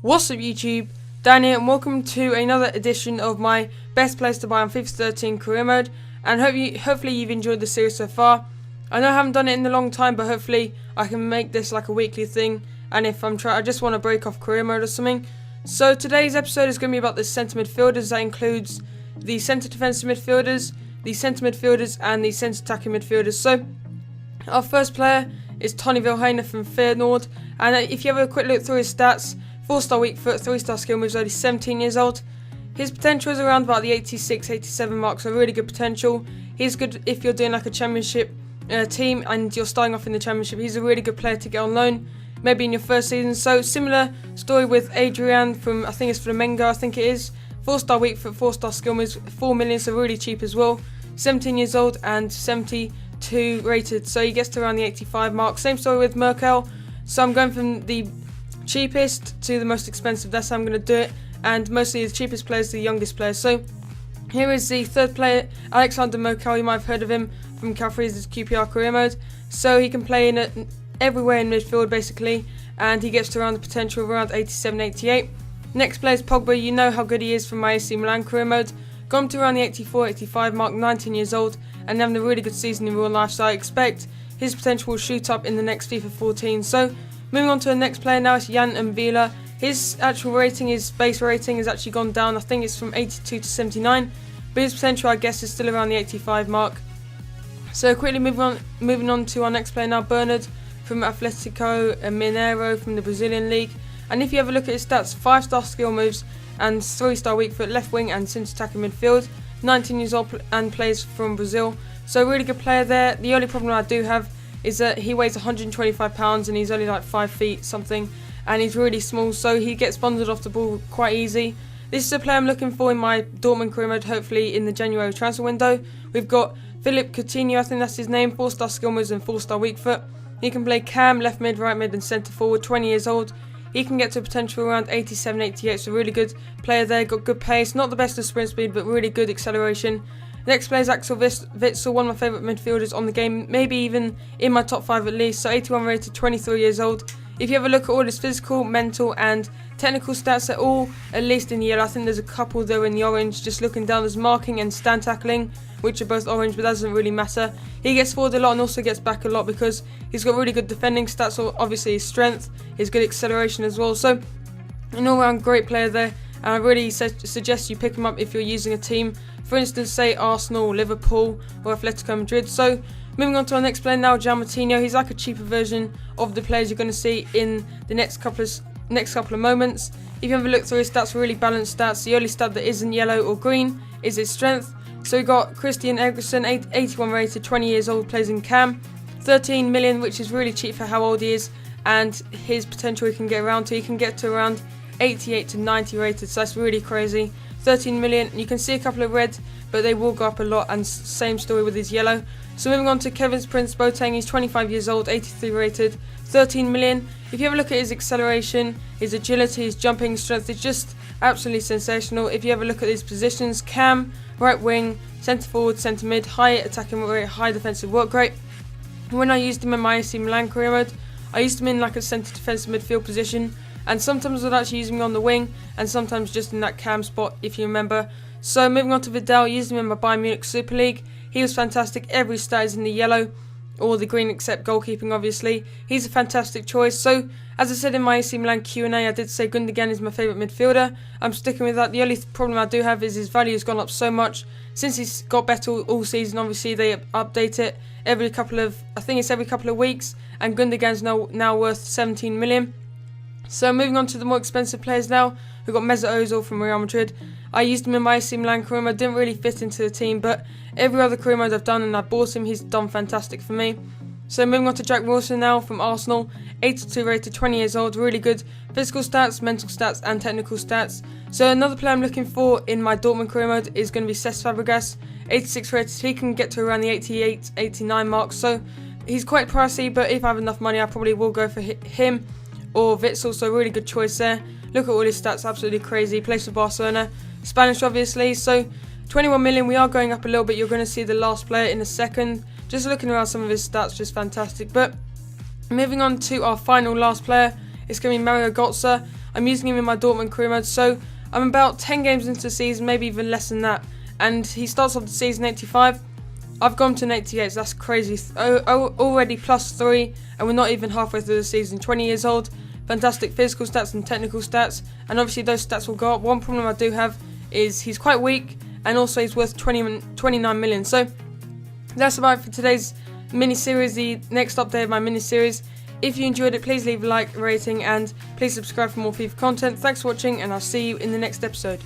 What's up YouTube, Dan here and welcome to another edition of my best players to buy on FIFA 13 career mode, and hopefully you've enjoyed the series so far. I know I haven't done it in a long time, but hopefully I can make this like a weekly thing, and if I just want to break off career mode or something. So today's episode is going to be about the centre midfielders. That includes the centre defensive midfielders, the centre midfielders and the centre attacking midfielders. So our first player is Tony Vilhena from Feyenoord, and if you have a quick look through his stats, 4-star weak foot, 3-star skill moves, only 17 years old. His potential is around about the 86-87 mark, so really good potential. He's good if you're doing like a championship team and you're starting off in the championship. He's a really good player to get on loan, maybe in your first season. So similar story with Adrian from, I think it's Flamengo, I think it is. 4-star weak foot, 4-star skill moves, 4 million, so really cheap as well. 17 years old and 72 rated, so he gets to around the 85 mark. Same story with Mokal. So I'm going from the cheapest to the most expensive. That's how I'm going to do it, and mostly the cheapest players to the youngest players. So here is the third player, Aleksandar Mokal. You might have heard of him from Calfree's QPR career mode. So he can play in everywhere in midfield basically, and he gets to around the potential of around 87-88. Next player is Pogba. You know how good he is from my AC Milan career mode. Gone to around the 84-85 mark, 19 years old, and having a really good season in real life. So I expect his potential will shoot up in the next FIFA 14. So moving on to the next player now, it's Jan and Bila. His actual rating, his base rating, has actually gone down. I think it's from 82 to 79, but his potential, I guess, is still around the 85 mark. So quickly moving on to our next player now, Bernard from Atletico Mineiro from the Brazilian league. And if you have a look at his stats, 5-star skill moves and 3-star weak foot, left wing and centre attacking midfield. 19 years old and plays from Brazil. So a really good player there. The only problem I do have is that he weighs 125 pounds and he's only like 5 feet something, and he's really small, so he gets bundled off the ball quite easy. This is a player I'm looking for in my Dortmund career mode, hopefully in the January transfer window. We've got Phillip Katina, I think that's his name, 4-star skill moves and 4-star weak foot. He can play cam, left mid, right mid and centre forward, 20 years old. He can get to a potential around 87-88, so really good player there, got good pace, not the best of sprint speed but really good acceleration. Next player is Axel Witsel, one of my favourite midfielders on the game, maybe even in my top 5 at least. So 81 rated, 23 years old. If you have a look at all his physical, mental and technical stats, they're all at least in the yellow. I think there's a couple though in the orange. Just looking down, there's marking and stand tackling, which are both orange, but that doesn't really matter. He gets forward a lot and also gets back a lot because he's got really good defending stats, so obviously his strength, his good acceleration as well. So an all-round great player there, and I really suggest you pick him up if you're using a team. For instance, say Arsenal, Liverpool or Atletico Madrid. So moving on to our next player now, João Moutinho. He's like a cheaper version of the players you're going to see in the next couple of moments. If you have a look through his stats, really balanced stats. The only stat that isn't yellow or green is his strength. So we got Christian Eriksen, 81 rated, 20 years old, plays in cam, 13 million, which is really cheap for how old he is, and his potential he can get around to. He can get to around 88 to 90 rated, so that's really crazy. 13 million, you can see a couple of red, but they will go up a lot, and same story with his yellow. So moving on to Kevin's Prince Boateng, he's 25 years old, 83 rated, 13 million. If you have a look at his acceleration, his agility, his jumping strength, it's just absolutely sensational. If you have a look at his positions, cam, right wing, centre forward, centre mid, high attacking rate, high defensive work rate. When I used him in my AC Milan career mode, I used him in like a centre defensive midfield position, and sometimes I'd actually use him on the wing and sometimes just in that cam spot, if you remember. So moving on to Fidel, used him in my Bayern Munich Super League. He was fantastic. Every stat is in the yellow or the green except goalkeeping obviously. He's a fantastic choice. So as I said in my AC Milan Q&A, I did say Gundogan is my favourite midfielder. I'm sticking with that. The only problem I do have is his value has gone up so much since he's got better all season. Obviously they update it every couple of weeks, and Gundogan's now worth 17 million. So moving on to the more expensive players now, we've got Mesut Ozil from Real Madrid. I used him in my AC Milan career mode, didn't really fit into the team, but every other career mode I've done and I bought him, he's done fantastic for me. So moving on to Jack Wilson now from Arsenal, 82 rated, 20 years old, really good physical stats, mental stats and technical stats. So another player I'm looking for in my Dortmund career mode is going to be Cesc Fabregas, 86 rated, he can get to around the 88, 89 mark, so he's quite pricey, but if I have enough money I probably will go for him or Witsel, so really good choice there. Look at all his stats, absolutely crazy. Plays for Barcelona, Spanish obviously. So 21 million, we are going up a little bit. You're going to see the last player in a second. Just looking around some of his stats, just fantastic. But moving on to our last player, it's going to be Mario Götze. I'm using him in my Dortmund career mode. So I'm about 10 games into the season, maybe even less than that. And he starts off the season 85. I've gone to an 88, so that's crazy. Already +3, and we're not even halfway through the season. 20 years old, fantastic physical stats and technical stats, and obviously those stats will go up. One problem I do have is he's quite weak, and also he's worth 29 million. So that's about it for today's mini-series, the next update of my mini-series. If you enjoyed it, please leave a like, rating, and please subscribe for more FIFA content. Thanks for watching, and I'll see you in the next episode.